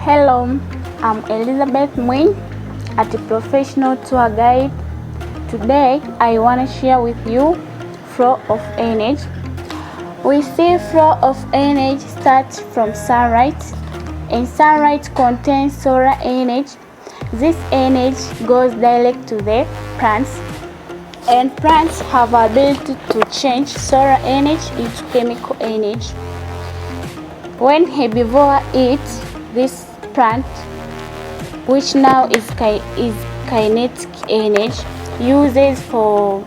Hello, I'm Elizabeth Mwinyi, a professional tour guide. Today, I want to share with you flow of energy. We see flow of energy starts from sunlight, and sunlight contains solar energy. This energy goes direct to the plants, and plants have the ability to change solar energy into chemical energy. When herbivore eats this plant, which now is kinetic energy, uses for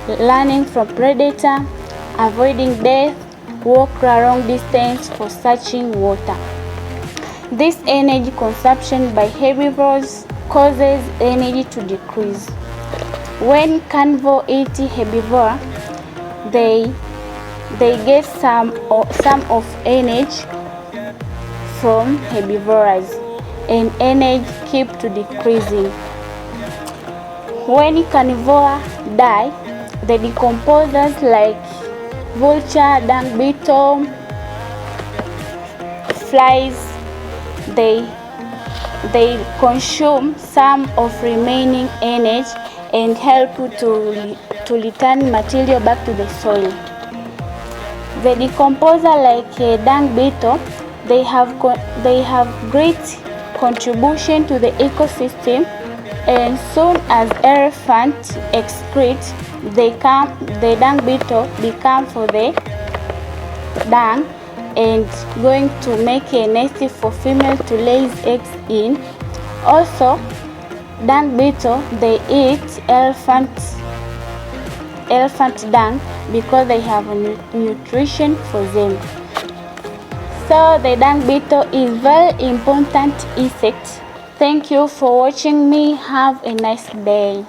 learning from predator, avoiding death, walk a long distance for searching water. This energy consumption by herbivores causes energy to decrease. When carnivore eat herbivore, they get some of energy from herbivores, and energy keep to decreasing. When carnivore die, the decomposers like vulture, dung beetle, flies, they consume some of remaining energy and help to return material back to the soil. The decomposer like dung beetle, they have great contribution to the ecosystem, and soon as elephants excrete, the dung beetle become for the dung and going to make a nest for female to lay eggs in. Also, dung beetle, they eat elephant dung because they have nutrition for them. So the dung beetle is very important insect. Thank you for watching me. Have a nice day.